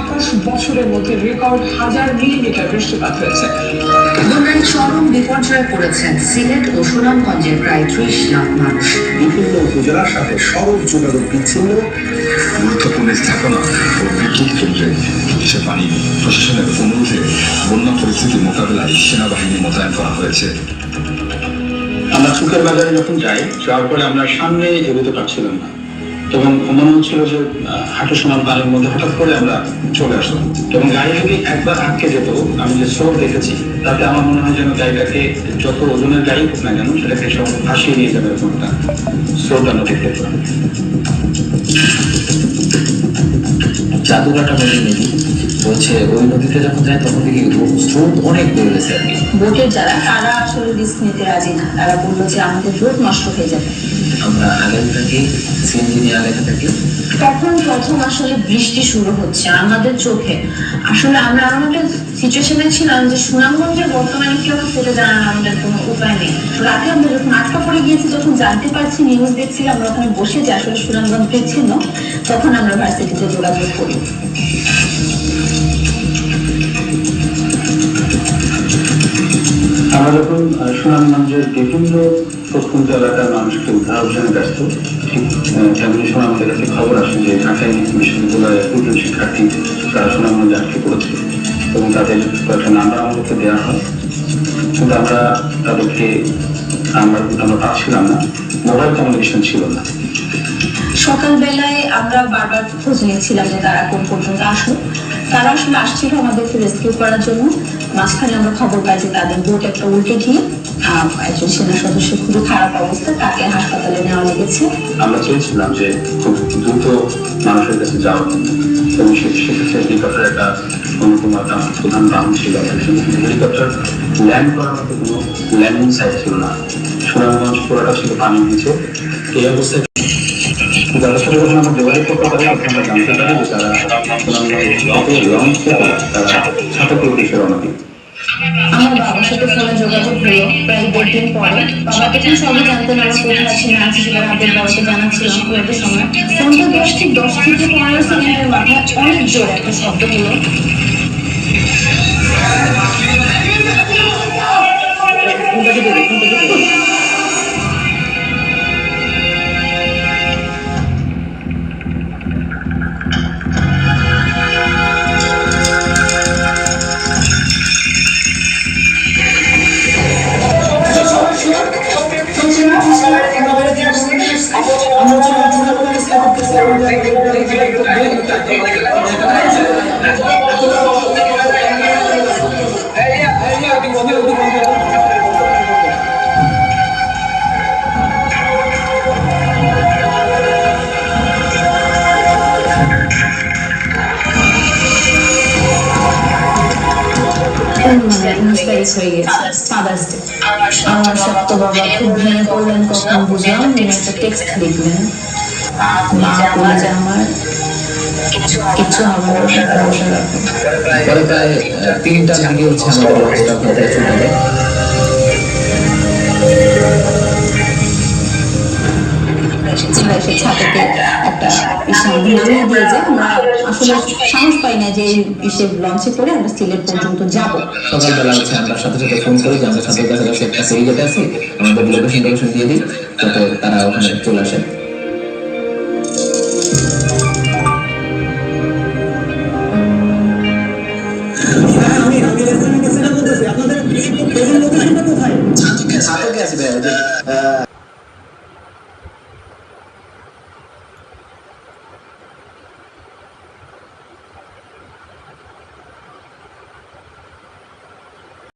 27 বছরের মধ্যে record 1000 millimetre বৃষ্টিপাত হয়েছে। বন্যায় চরম বিপর্যয়ে পড়েছেন সিলেট ও সুনামগঞ্জের প্রায় 30 লাখ মানুষ। বিভিন্ন উপজেলার সাথে সড়ক যোগাযোগ বিচ্ছিন্ন, গুরুত্বপূর্ণ স্থাপনা ও বিদ্যুৎ কেন্দ্রে সে পানি প্রশাসনের অনুরোধে বন্যা পরিস্থিতি মোকাবেলায় সেনাবাহিনী মোতায়েন করা হয়েছে। আমরা চুকের বাজারে যখন যাওয়ার পরে আমরা সামনে এগোতে পারছিলাম না এবং মনে হচ্ছিল যে হাঁটু সমান পানির মধ্যে হঠাৎ করে আমরা চলে আসলাম এবং গাড়ি যদি একবার আটকে যেত, আমি যে স্রোত দেখেছি তাতে আমার মনে হয় যেন গাড়িটাকে যত ওজনের গাড়ি হোক না কেন সেটাকে সব ভাসিয়ে নিয়ে যাবে এরকম একটা স্রোত আমরা দেখতে পেলাম। জাদুঘাটা নদী বলছে ওই নদীতে যখন যায় তখন দেখি স্রোত অনেক বেড়ে গেছে আর কি। বোটের যারা তারা আসলে রিস্ক নিতে রাজি না, তারা বললো যে আমাদের বোট নষ্ট হয়ে যাবে। আমরা আগামী থাকি সিএনজি নিয়ে আগামী থাকি। তখন প্রথম আসলে বৃষ্টি শুরু হচ্ছে আমাদের চোখে। আসলে আমরা এমন একটা সিচুয়েশনে ছিলাম যে সুনামগঞ্জের বর্তমানে কেউ ফেলে দাঁড়ানো আমাদের কোনো উপায় নেই। রাতে আমরা যখন আটকা পড়ে গিয়েছি, যখন জানতে পারছি, নিউজ দেখছি, আমরা ওখানে বসে যে আসলে সুনামগঞ্জ বিচ্ছিন্ন, তখন আমরা ভার্সিটিতে যোগাযোগ করি। আমরা যখন সুনামগঞ্জের বিভিন্ন প্রত্যন্ত এলাকার মানুষকে উদ্ধার অভিযানে ব্যস্ত, ঠিক তেমনি সময় আমাদের কাছে খবর আসে যে ঢাকায় বিশ্ববিদ্যালয়ের দুজন শিক্ষার্থী তারা সুনামগঞ্জে আটকে পড়েছে এবং তাদের কয়েকটা নাম্বার আমাদেরকে দেওয়া হয়, কিন্তু আমরা তাদেরকে আমরা পাচ্ছিলাম না, মোবাইল কমিউনিকেশন ছিল না। সকালবেলায় আমরা বারবার খোঁজ নিয়েছিলাম যে তারা কোন পর্যন্ত আসলো। তারা আসলে আসছিল আমাদেরকে রেস্কিউ করার জন্য। মাঝখানে আমরা খবর পাই যে তাদের বোট একটা উল্টে গিয়ে একজন সেনা সদস্যের খুবই খারাপ অবস্থা, তাকে হাসপাতালে নেওয়া লেগেছে। আমরা চেয়েছিলাম যে খুব দ্রুত মানুষের কাছে যাওয়ার জন্য এবং সেক্ষেত্রে হেলিকপ্টার একটা অন্যতম একটা প্রধান বাহন ছিল। হেলিকপ্টার ল্যান্ড করার মতো কোনো ল্যান্ডিং সাইট ছিল না। সুনামগঞ্জ পুরোটা ছিল পানির নিচে। এই অবস্থায় যাদের সাথে যখন আমরা যোগাযোগ করতে পারি, তখন আমরা জানতে পারি যে তারা সুনামগঞ্জ লঞ্চ থেকে তারা ছাতাপুর উদ্দেশ্যে রওনা দিই। আমার বাবার সাথে ফোনে যোগাযোগ হলো প্রায় 2 দিন পরে। বাবা তখন সবাই জানতেন আমরা কোথায় আছি না আছি, সেটা আমাদের বাবাকে জানাচ্ছিলাম খুব একটা সময়। ফোনটা 10 থেকে 15 সেকেন্ডের মাথায় অনেক জোরে একটা শব্দ হলো। আমার সপ্ত বাবা খুব ভেঙে পড়লেন, কখন বুঝলাম একটা টেক্সট লিখলেন, মা বলে যে আমার কিছু হবে ভরসা রাখো। পরে প্রায় 3টার দিকে হচ্ছে আমাদের অবস্থা ছুটে যায়। সে ছাদেতে একটা নামিয়ে দিয়ে যে আমরা আসলে সাহস পাই না যে এই লঞ্চে করে আমরা সিলেট পর্যন্ত যাব। সকালবেলা হচ্ছে আমরা সাথে সাথে ফোন করি যে আমরা ছাদের কাছাকাছি একটা সেরিগেটে আছি, আমাদের লোকেশন দিয়ে দিই, যাতে তারা ওখানে চলে আসে। ছাদকে আসবে